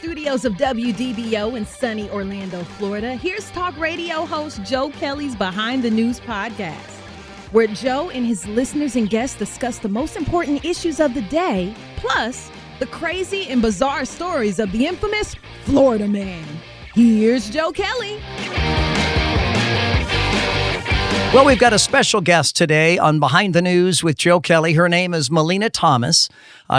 studios of WDBO in sunny Orlando, Florida, here's talk radio host Joe Kelly's Behind the News podcast, where Joe and his listeners and guests discuss the most important issues of the day, plus the crazy and bizarre stories of the infamous Florida man. Here's Joe Kelly. Well, we've got a special guest today on Behind the News with Joe Kelly. Her name is Melina Thomas.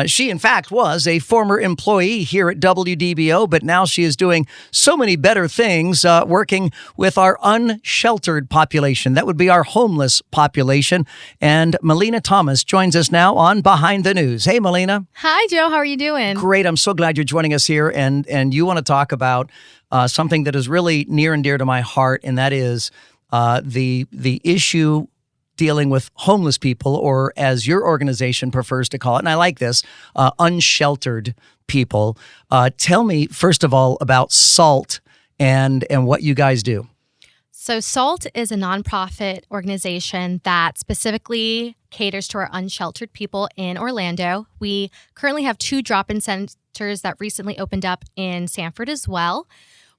She, in fact, was a former employee here at WDBO, but now she is doing so many better things, working with our unsheltered population. That would be our homeless population. And Melina Thomas joins us now on Behind the News. Hey, Melina. Hi, Joe. How are you doing? Great. I'm so glad you're joining us here. And you want to talk about something that is really near and dear to my heart, and that is the issue dealing with homeless people, or as your organization prefers to call it, and I like this, unsheltered people. Tell me, first of all, about SALT and what you guys do. So SALT is a nonprofit organization that specifically caters to our unsheltered people in Orlando. We currently have 2 drop-in centers that recently opened up in Sanford as well.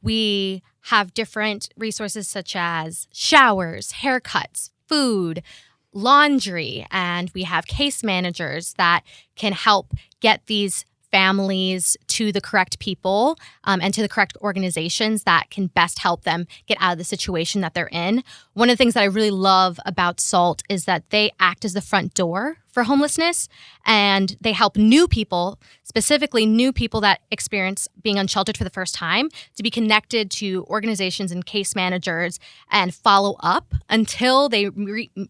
We have different resources such as showers, haircuts, food, laundry, and we have case managers that can help get these families to the correct people and to the correct organizations that can best help them get out of the situation that they're in. One of the things that I really love about SALT is that they act as the front door for homelessness, and they help new people, specifically new people that experience being unsheltered for the first time, to be connected to organizations and case managers and follow up until they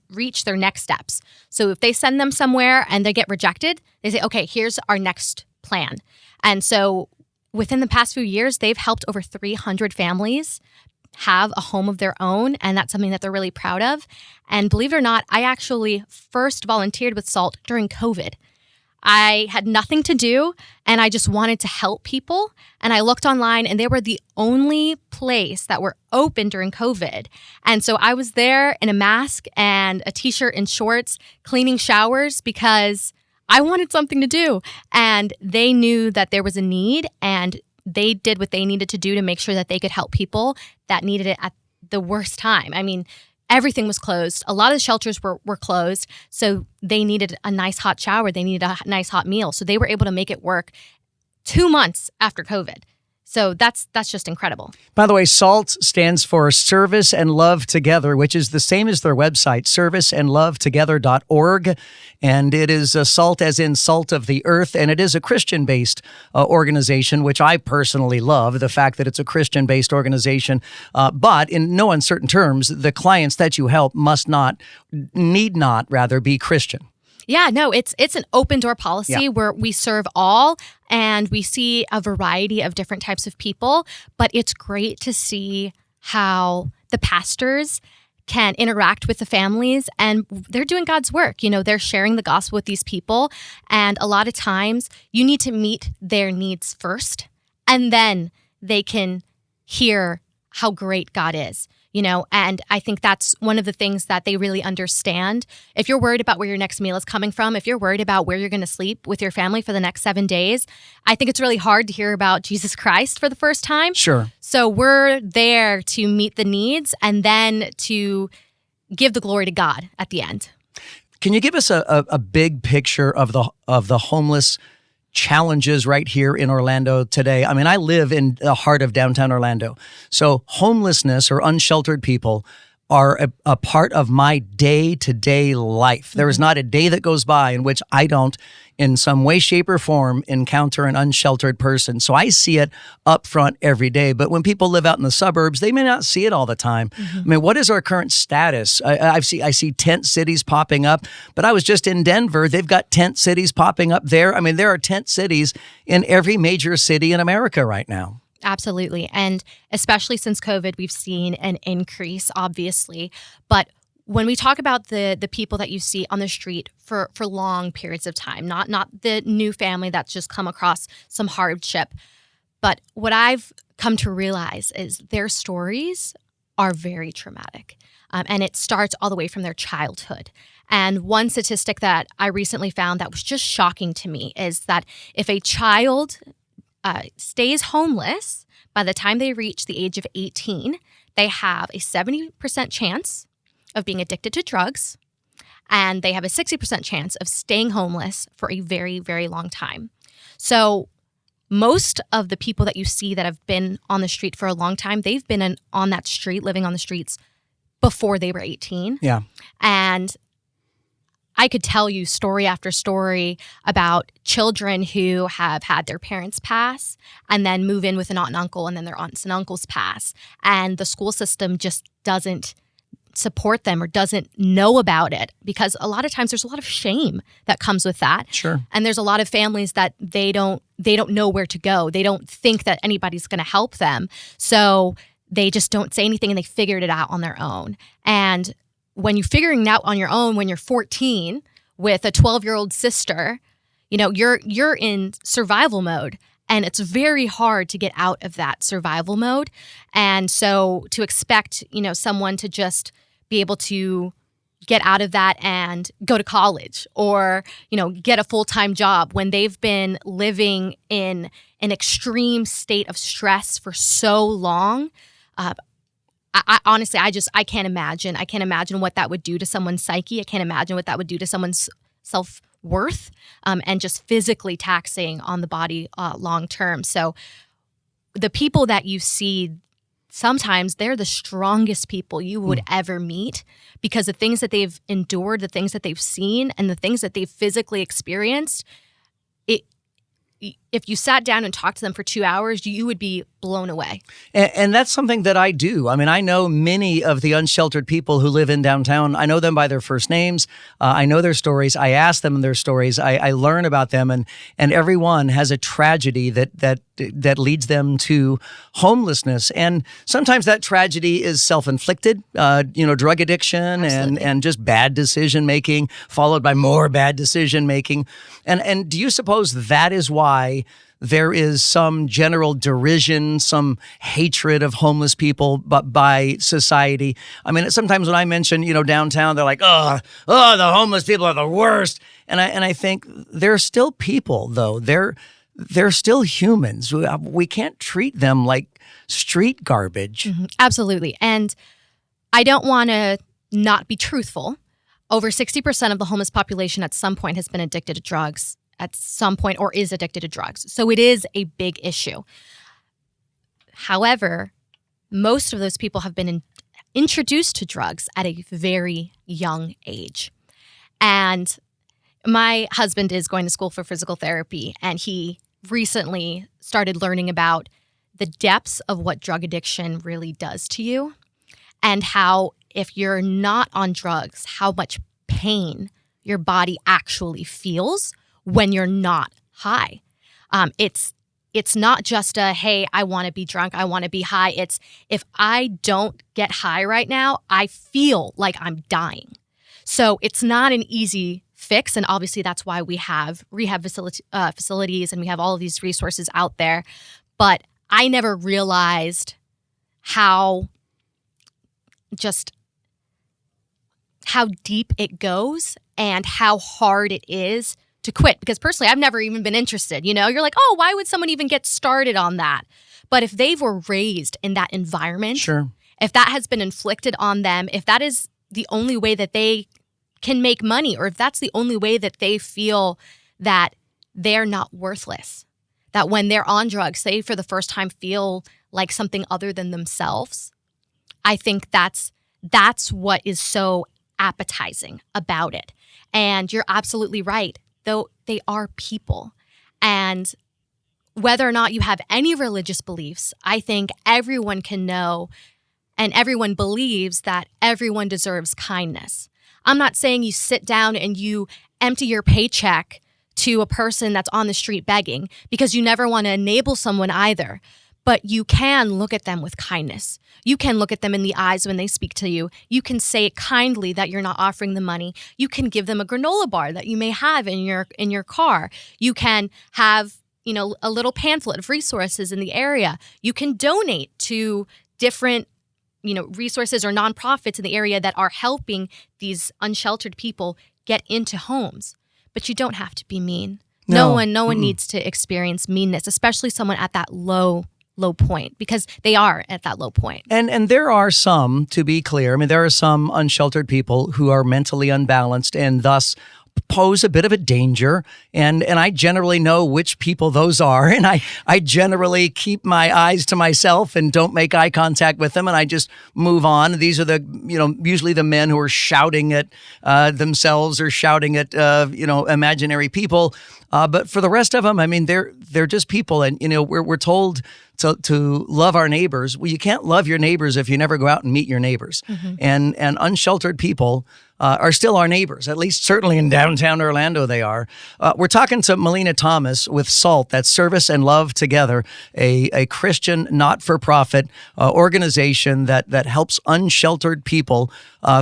reach their next steps. So if they send them somewhere and they get rejected, they say, okay, here's our next plan. And so within the past few years, they've helped over 300 families have a home of their own, and that's something that they're really proud of. And believe it or not, I actually first volunteered with SALT during COVID. I had nothing to do, and I just wanted to help people. And I looked online, and they were the only place that were open during COVID. And so I was there in a mask and a t-shirt and shorts, cleaning showers because I wanted something to do. And they knew that there was a need, and they did what they needed to do to make sure that they could help people that needed it at the worst time. I mean, everything was closed. A lot of the shelters were closed, so they needed a nice hot shower. They needed a nice hot meal. So they were able to make it work 2 months after COVID. So that's just incredible. By the way, SALT stands for Service and Love Together, which is the same as their website, serviceandlovetogether.org. And it is SALT as in salt of the earth. And it is a Christian-based organization, which I personally love, the fact that it's a Christian-based organization. But in no uncertain terms, the clients that you help need not be Christian. Yeah, no, it's an open door policy where we serve all, and we see a variety of different types of people, but it's great to see how the pastors can interact with the families, and they're doing God's work. You know, they're sharing the gospel with these people, and a lot of times you need to meet their needs first, and then they can hear how great God is. You know, and I think that's one of the things that they really understand. If you're worried about where your next meal is coming from, if you're worried about where you're going to sleep with your family for the next 7 days, I think it's really hard to hear about Jesus Christ for the first time. Sure. So we're there to meet the needs and then to give the glory to God at the end. Can you give us a big picture of the homeless challenges right here in Orlando today? I mean, I live in the heart of downtown Orlando. So homelessness or unsheltered people are a part of my day-to-day life. There is not a day that goes by in which I don't, in some way, shape, or form, encounter an unsheltered person. So I see it up front every day. But when people live out in the suburbs, they may not see it all the time. I mean, what is our current status? I see tent cities popping up, but I was just in Denver. They've got tent cities popping up there. I mean, there are tent cities in every major city in America right now. Absolutely. And especially since COVID, we've seen an increase, obviously. But when we talk about the people that you see on the street for long periods of time, not the new family that's just come across some hardship, but what I've come to realize is their stories are very traumatic. And it starts all the way from their childhood. And one statistic that I recently found that was just shocking to me is that if a child stays homeless by the time they reach the age of 18, they have a 70% chance of being addicted to drugs, and they have a 60% chance of staying homeless for a very, very long time. So most of the people that you see that have been on the street for a long time, they've been on that street, living on the streets before they were 18. Yeah. And I could tell you story after story about children who have had their parents pass and then move in with an aunt and uncle, and then their aunts and uncles pass. And the school system just doesn't support them or doesn't know about it, because a lot of times there's a lot of shame that comes with that. Sure. And there's a lot of families that they don't know where to go. They don't think that anybody's going to help them. So they just don't say anything, and they figured it out on their own. And when you're figuring it out on your own when you're 14 with a 12-year-old sister, you're in survival mode, and it's very hard to get out of that survival mode. And so to expect, someone to just be able to get out of that and go to college or, get a full-time job when they've been living in an extreme state of stress for so long, I honestly, I can't imagine. I can't imagine what that would do to someone's psyche. I can't imagine what that would do to someone's self-worth, and just physically taxing on the body long term. So the people that you see, sometimes they're the strongest people you would ever meet, because the things that they've endured, the things that they've seen, and the things that they've physically experienced, if you sat down and talked to them for 2 hours, you would be blown away. And that's something that I do. I mean, I know many of the unsheltered people who live in downtown. I know them by their first names. I know their stories. I ask them their stories. I learn about them, and everyone has a tragedy that leads them to homelessness. And sometimes that tragedy is self-inflicted, drug addiction and just bad decision making, followed by more bad decision making. And do you suppose that is why there is some general derision, some hatred of homeless people by society? I mean, sometimes when I mention, downtown, they're like, oh, the homeless people are the worst. And I think they're still people, though. They're still humans. We can't treat them like street garbage. Mm-hmm. Absolutely. And I don't want to not be truthful. Over 60% of the homeless population at some point has been addicted to drugs at some point, or is addicted to drugs. So it is a big issue. However, most of those people have been introduced to drugs at a very young age. And my husband is going to school for physical therapy, and he recently started learning about the depths of what drug addiction really does to you, and how if you're not on drugs, how much pain your body actually feels when you're not high. It's not just a, hey, I want to be drunk, I want to be high. It's, if I don't get high right now, I feel like I'm dying. So it's not an easy fix, and obviously that's why we have rehab facilities and we have all of these resources out there. But I never realized how deep it goes and how hard it is to quit. Because personally, I've never even been interested. You're like, oh, why would someone even get started on that? But if they were raised in that environment, sure, if that has been inflicted on them, if that is the only way that they can make money, or if that's the only way that they feel that they're not worthless, that when they're on drugs, they for the first time feel like something other than themselves, I think that's what is so appetizing about it. And you're absolutely right. Though they are people. And whether or not you have any religious beliefs, I think everyone can know and everyone believes that everyone deserves kindness. I'm not saying you sit down and you empty your paycheck to a person that's on the street begging, because you never want to enable someone either. But you can look at them with kindness. You can look at them in the eyes when they speak to you. You can say kindly that you're not offering them money. You can give them a granola bar that you may have in your car. You can have, a little pamphlet of resources in the area. You can donate to different, resources or nonprofits in the area that are helping these unsheltered people get into homes. But you don't have to be mean. No one needs to experience meanness, especially someone at that low point, because they are at that low point. And there are some, to be clear, I mean, there are some unsheltered people who are mentally unbalanced and thus pose a bit of a danger. And I generally know which people those are. And I generally keep my eyes to myself and don't make eye contact with them. And I just move on. These are usually the men who are shouting at themselves or shouting at, imaginary people. But for the rest of them, I mean, they're just people. And, we're told to love our neighbors. Well, you can't love your neighbors if you never go out and meet your neighbors. Mm-hmm. And unsheltered people are still our neighbors, at least certainly in downtown Orlando they are. We're talking to Melina Thomas with SALT, that's Service and Love Together, a Christian not-for-profit organization that helps unsheltered people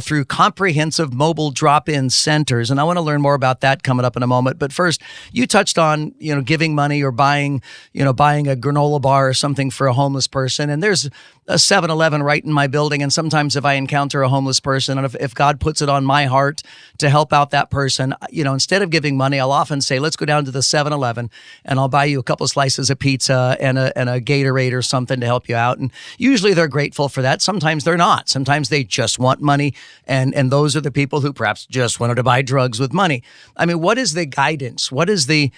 through comprehensive mobile drop-in centers. And I want to learn more about that coming up in a moment. But first, you touched on, giving money or buying a granola bar or something for a homeless person. And there's a 7-Eleven right in my building. And sometimes if I encounter a homeless person, and if God puts it on my heart to help out that person, instead of giving money, I'll often say, let's go down to the 7-Eleven and I'll buy you a couple slices of pizza and a Gatorade or something to help you out. And usually they're grateful for that. Sometimes they're not. Sometimes they just want money. And those are the people who perhaps just wanted to buy drugs with money. I mean, what is the guidance? What is the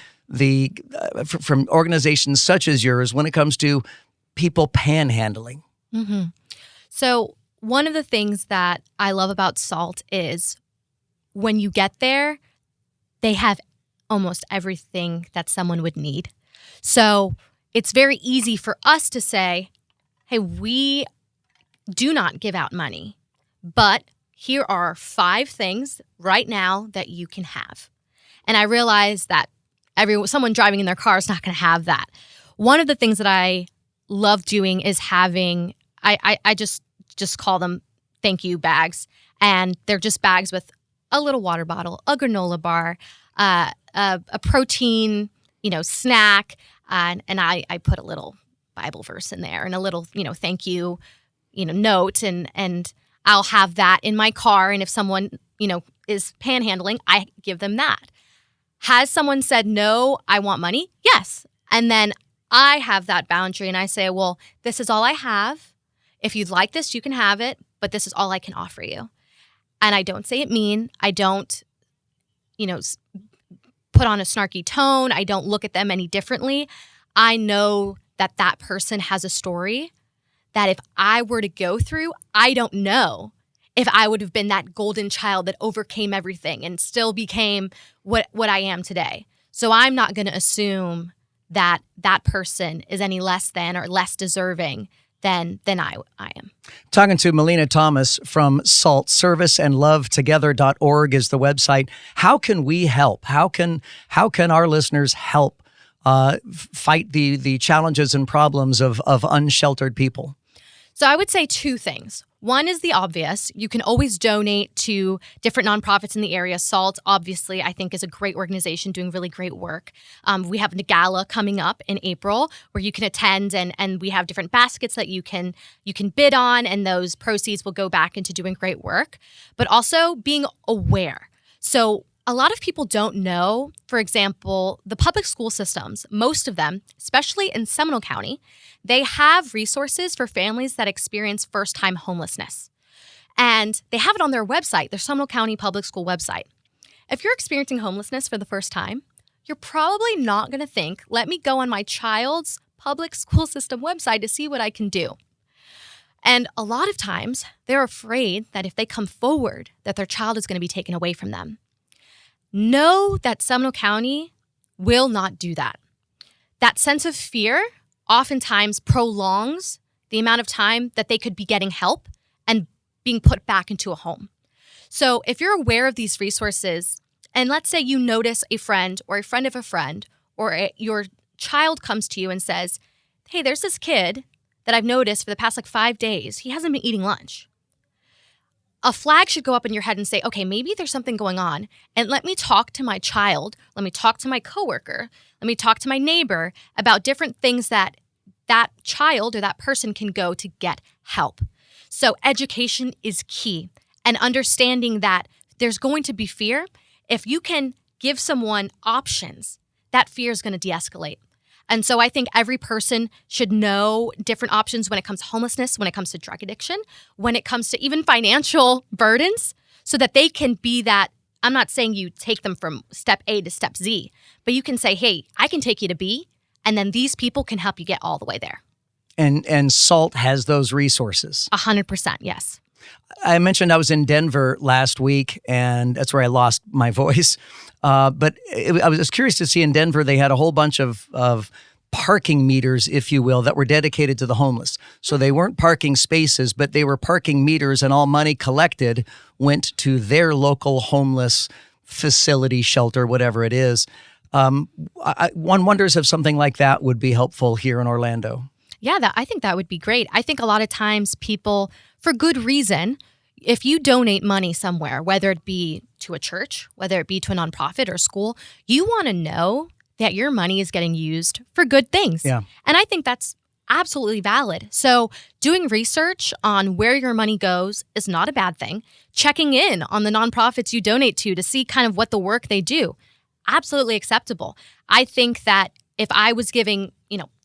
from organizations such as yours when it comes to people panhandling? Mm-hmm. So one of the things that I love about SALT is when you get there, they have almost everything that someone would need. So it's very easy for us to say, hey, we do not give out money, but here are 5 things right now that you can have. And I realize that someone driving in their car is not going to have that. One of the things that I love doing is having, I just call them thank you bags. And they're just bags with a little water bottle, a granola bar, a protein, snack. And I put a little Bible verse in there and a little, thank you, note. And I'll have that in my car. And if someone, is panhandling, I give them that. Has someone said, no, I want money? Yes. And then I have that boundary and I say, well, this is all I have. If you'd like this, you can have it, but this is all I can offer you. And I don't say it mean. I don't, put on a snarky tone. I don't look at them any differently. I know that that person has a story that if I were to go through, I don't know if I would have been that golden child that overcame everything and still became what I am today. So I'm not going to assume that that person is any less than or less deserving than I am. Talking to Melina Thomas from SALT, serviceandlovetogether.org is the website. How can we help? How can our listeners help fight the challenges and problems of unsheltered people? So I would say 2 things. One is the obvious. You can always donate to different nonprofits in the area. SALT, obviously, I think is a great organization doing really great work. We have a gala coming up in April where you can attend, and we have different baskets that you can bid on, and those proceeds will go back into doing great work. But also being aware. So a lot of people don't know, for example, the public school systems, most of them, especially in Seminole County, they have resources for families that experience first-time homelessness. And they have it on their website, their Seminole County Public School website. If you're experiencing homelessness for the first time, you're probably not going to think, let me go on my child's public school system website to see what I can do. And a lot of times, they're afraid that if they come forward, that their child is going to be taken away from them. Know that Seminole County will not do that. That sense of fear oftentimes prolongs the amount of time that they could be getting help and being put back into a home. So if you're aware of these resources, and let's say you notice a friend or a friend of a friend, or your child comes to you and says, hey, there's this kid that I've noticed for the past 5 days, he hasn't been eating lunch. A flag should go up in your head and say, okay, maybe there's something going on. And let me talk to my child. Let me talk to my coworker. Let me talk to my neighbor about different things that child or that person can go to get help. So education is key. And understanding that there's going to be fear. If you can give someone options that fear is going to de-escalate. And so I think every person should know different options when it comes to homelessness, when it comes to drug addiction, when it comes to even financial burdens, so that they can be that. I'm not saying you take them from step A to step Z, but you can say, hey, I can take you to B, and then these people can help you get all the way there. And SALT has those resources. 100%, yes. I mentioned I was in Denver last week, and that's where I lost my voice. But I was curious to see in Denver, they had a whole bunch of parking meters, if you will, that were dedicated to the homeless. So they weren't parking spaces, but they were parking meters, and all money collected went to their local homeless facility, shelter, whatever it is. One wonders if something like that would be helpful here in Orlando. Yeah, I think that would be great. I think a lot of times people, for good reason, if you donate money somewhere, whether it be to a church, whether it be to a nonprofit or school, you want to know that your money is getting used for good things. Yeah. And I think that's absolutely valid. So doing research on where your money goes is not a bad thing. Checking in on the nonprofits you donate to see kind of what the work they do, absolutely acceptable. I think that if I was giving,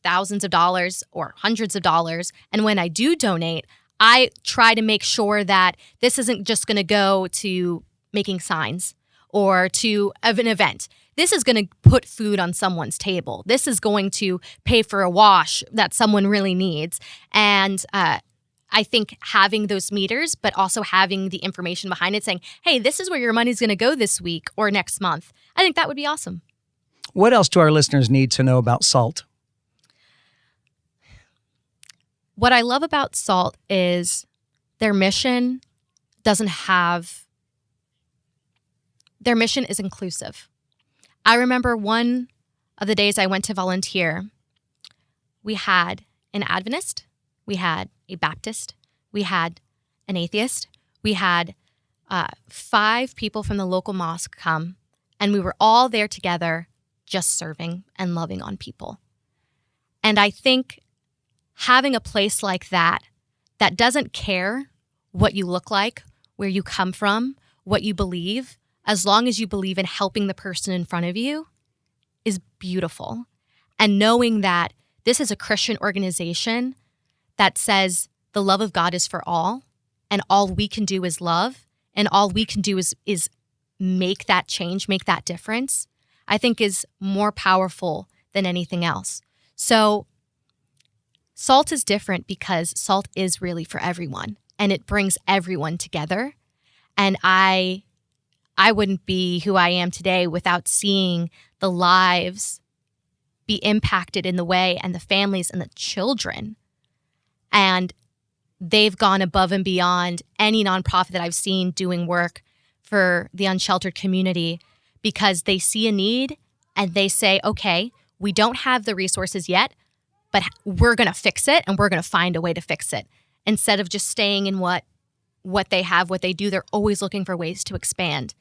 thousands of dollars or hundreds of dollars, and when I do donate, I try to make sure that this isn't just going to go to making signs or to an event. This is going to put food on someone's table. This is going to pay for a wash that someone really needs. And I think having those meters, but also having the information behind it saying, hey, this is where your money's going to go this week or next month, I think that would be awesome. What else do our listeners need to know about SALT? What I love about SALT is their mission is inclusive. I remember one of the days I went to volunteer, we had an Adventist, we had a Baptist, we had an atheist, we had 5 people from the local mosque come, and we were all there together just serving and loving on people. And I think having a place like that doesn't care what you look like, where you come from, what you believe, as long as you believe in helping the person in front of you, is beautiful. And knowing that this is a Christian organization that says the love of God is for all, and all we can do is love, and all we can do is make that change, make that difference, I think is more powerful than anything else. So SALT is different because SALT is really for everyone, and it brings everyone together. And I wouldn't be who I am today without seeing the lives be impacted in the way, and the families and the children. And they've gone above and beyond any nonprofit that I've seen doing work for the unsheltered community, because they see a need and they say, okay, we don't have the resources yet, but we're going to fix it, and we're going to find a way to fix it. Instead of just staying in what they have, what they do, they're always looking for ways to expand.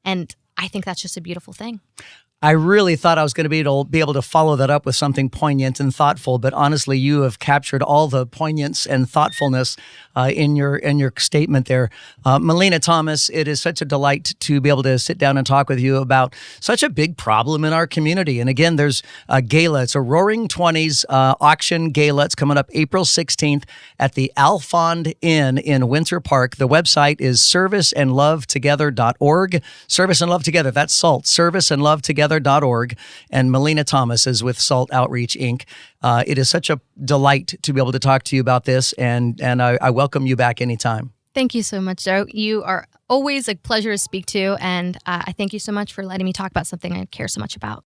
And I think that's just a beautiful thing. I really thought I was going to be able to follow that up with something poignant and thoughtful, but honestly, you have captured all the poignance and thoughtfulness in your statement there. Melina Thomas, it is such a delight to be able to sit down and talk with you about such a big problem in our community. And again, there's a gala. It's a Roaring 20s auction gala. It's coming up April 16th at the Alfond Inn in Winter Park. The website is serviceandlovetogether.org. Service and Love Together. That's SALT. Serviceandlovetogether.org. And Melina Thomas is with SALT Outreach, Inc. It is such a delight to be able to talk to you about this, and I welcome you back anytime. Thank you so much, Joe. You are always a pleasure to speak to, and I thank you so much for letting me talk about something I care so much about.